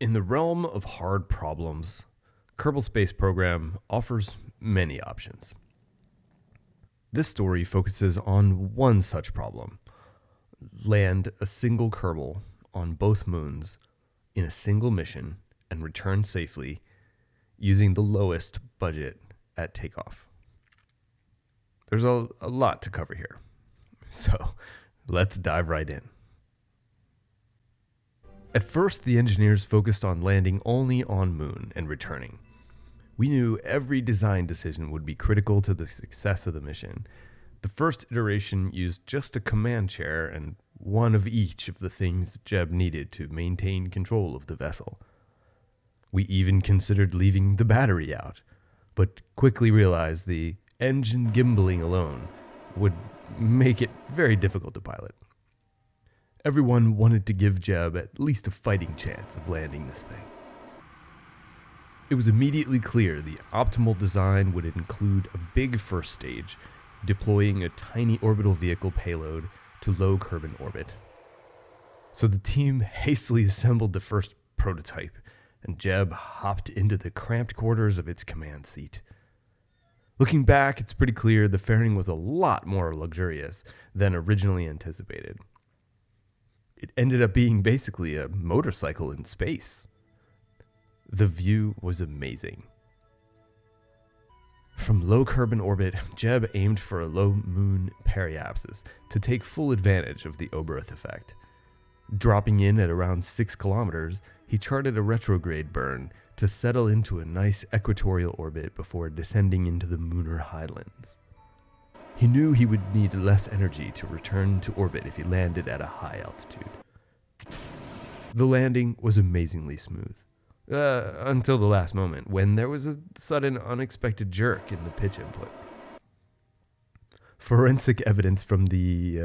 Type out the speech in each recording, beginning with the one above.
In the realm of hard problems, Kerbal Space Program offers many options. This story focuses on one such problem: land a single Kerbal on both moons in a single mission and return safely using the lowest budget at takeoff. There's a lot to cover here, so let's dive right in. At first, the engineers focused on landing only on Moon and returning. We knew every design decision would be critical to the success of the mission. The first iteration used just a command chair and one of each of the things Jeb needed to maintain control of the vessel. We even considered leaving the battery out, but quickly realized the engine gimbaling alone would make it very difficult to pilot. Everyone wanted to give Jeb at least a fighting chance of landing this thing. It was immediately clear the optimal design would include a big first stage, deploying a tiny orbital vehicle payload to low Kerbin orbit. So the team hastily assembled the first prototype, and Jeb hopped into the cramped quarters of its command seat. Looking back, it's pretty clear the fairing was a lot more luxurious than originally anticipated. It ended up being basically a motorcycle in space. The view was amazing. From low Kerbin orbit, Jeb aimed for a low moon periapsis to take full advantage of the Oberth effect. Dropping in at around 6 kilometers, he charted a retrograde burn to settle into a nice equatorial orbit before descending into the Lunar highlands. He knew he would need less energy to return to orbit if he landed at a high altitude. The landing was amazingly smooth, until the last moment, when there was a sudden unexpected jerk in the pitch input. Forensic evidence from the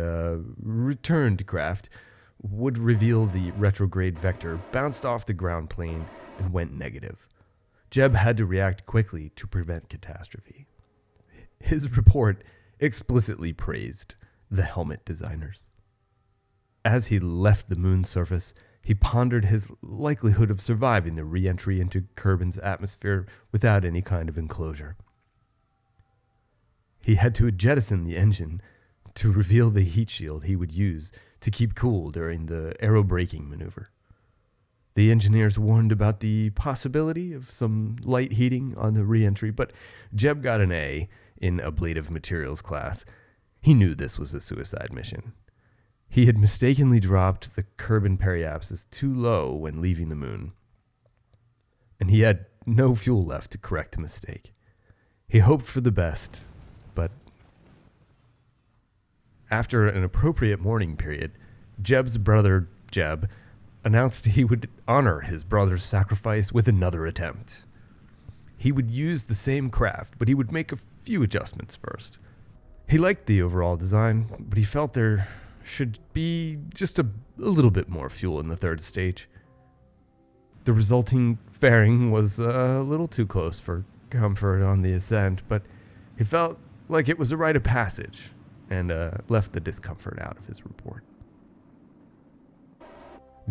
returned craft would reveal the retrograde vector bounced off the ground plane and went negative. Jeb had to react quickly to prevent catastrophe. His report explicitly praised the helmet designers. As he left the moon's surface, he pondered his likelihood of surviving the re-entry into Kerbin's atmosphere without any kind of enclosure. He had to jettison the engine to reveal the heat shield he would use to keep cool during the aerobraking maneuver. The engineers warned about the possibility of some light heating on the re-entry, but Jeb got an A in ablative materials class. He knew this was a suicide mission. He had mistakenly dropped the Kerbin periapsis too low when leaving the moon, and he had no fuel left to correct the mistake. He hoped for the best, but after an appropriate mourning period, Jeb's brother, Jeb, announced he would honor his brother's sacrifice with another attempt. He would use the same craft, but he would make a few adjustments first. He liked the overall design, but he felt there should be just a little bit more fuel in the third stage. The resulting fairing was a little too close for comfort on the ascent, but he felt like it was a rite of passage and left the discomfort out of his report.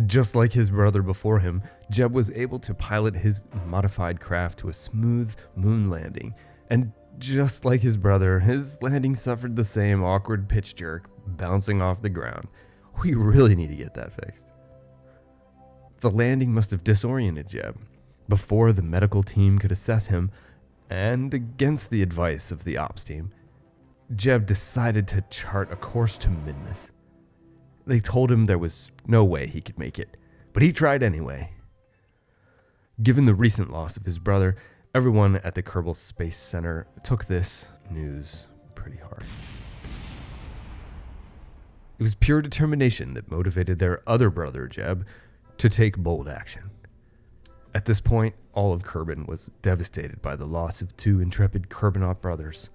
Just like his brother before him, Jeb was able to pilot his modified craft to a smooth moon landing, and just like his brother, his landing suffered the same awkward pitch jerk, bouncing off the ground. We really need to get that fixed. The landing must have disoriented Jeb before the medical team could assess him, and against the advice of the ops team, Jeb decided to chart a course to Midness. They told him there was no way he could make it, but he tried anyway. Given the recent loss of his brother, everyone at the Kerbal Space Center took this news pretty hard. It was pure determination that motivated their other brother, Jeb, to take bold action. At this point, all of Kerbin was devastated by the loss of 2 intrepid Kerbinaut brothers.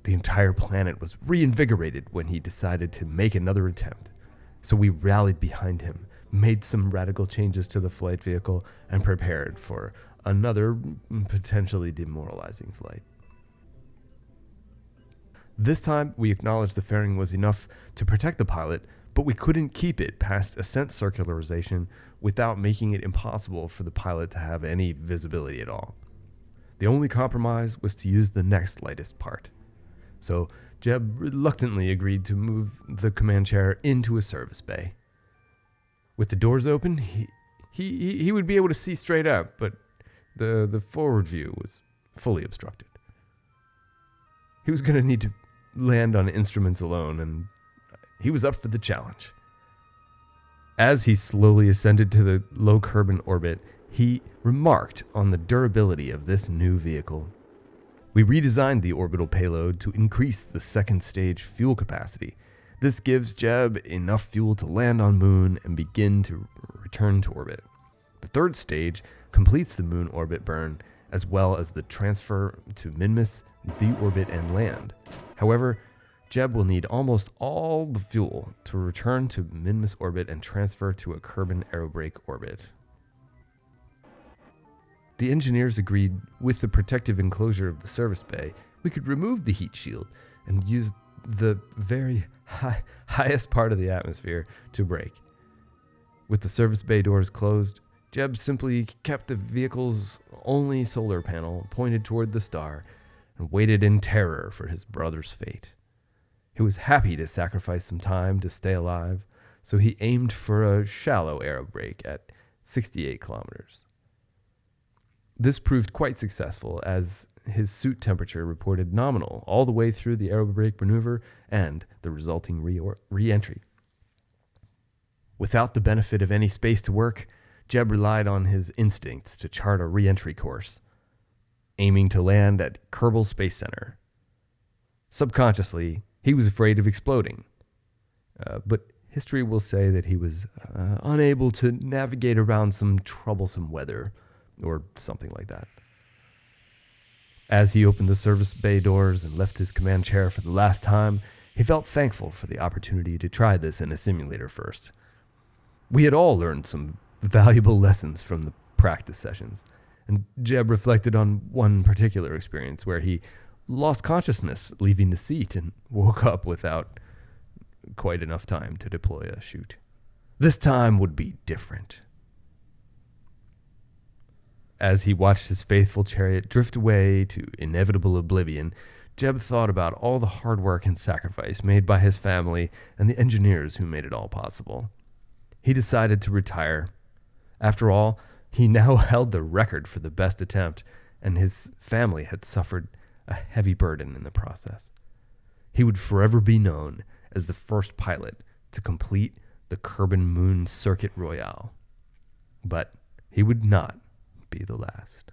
The entire planet was reinvigorated when he decided to make another attempt, so we rallied behind him, made some radical changes to the flight vehicle, and prepared for another potentially demoralizing flight. This time, we acknowledged the fairing was enough to protect the pilot, but we couldn't keep it past ascent circularization without making it impossible for the pilot to have any visibility at all. The only compromise was to use the next lightest part. So Jeb reluctantly agreed to move the command chair into a service bay. With the doors open, he would be able to see straight up, but the forward view was fully obstructed. He was going to need to land on instruments alone, and he was up for the challenge. As he slowly ascended to the low Kerbin orbit, he remarked on the durability of this new vehicle. We redesigned the orbital payload to increase the second stage fuel capacity. This gives Jeb enough fuel to land on Moon and begin to return to orbit. The third stage completes the Moon orbit burn, as well as the transfer to Minmus, deorbit, and land. However, Jeb will need almost all the fuel to return to Minmus orbit and transfer to a Kerbin aerobrake orbit. The engineers agreed with the protective enclosure of the service bay, we could remove the heat shield and use the very highest part of the atmosphere to brake. With the service bay doors closed, Jeb simply kept the vehicle's only solar panel pointed toward the star and waited in terror for his brother's fate. He was happy to sacrifice some time to stay alive, so he aimed for a shallow aerobrake at 68 kilometers. This proved quite successful, as his suit temperature reported nominal all the way through the aerobrake maneuver and the resulting re-entry. Without the benefit of any space to work, Jeb relied on his instincts to chart a re-entry course, aiming to land at Kerbal Space Center. Subconsciously, he was afraid of exploding, but history will say that he was unable to navigate around some troublesome weather or something like that. As he opened the service bay doors and left his command chair for the last time, he felt thankful for the opportunity to try this in a simulator first. We had all learned some valuable lessons from the practice sessions, and Jeb reflected on one particular experience where he lost consciousness leaving the seat and woke up without quite enough time to deploy a chute. This time would be different. As he watched his faithful chariot drift away to inevitable oblivion, Jeb thought about all the hard work and sacrifice made by his family and the engineers who made it all possible. He decided to retire. After all, he now held the record for the best attempt, and his family had suffered a heavy burden in the process. He would forever be known as the first pilot to complete the Kerbin Moon Circuit Royale. But he would not be the last.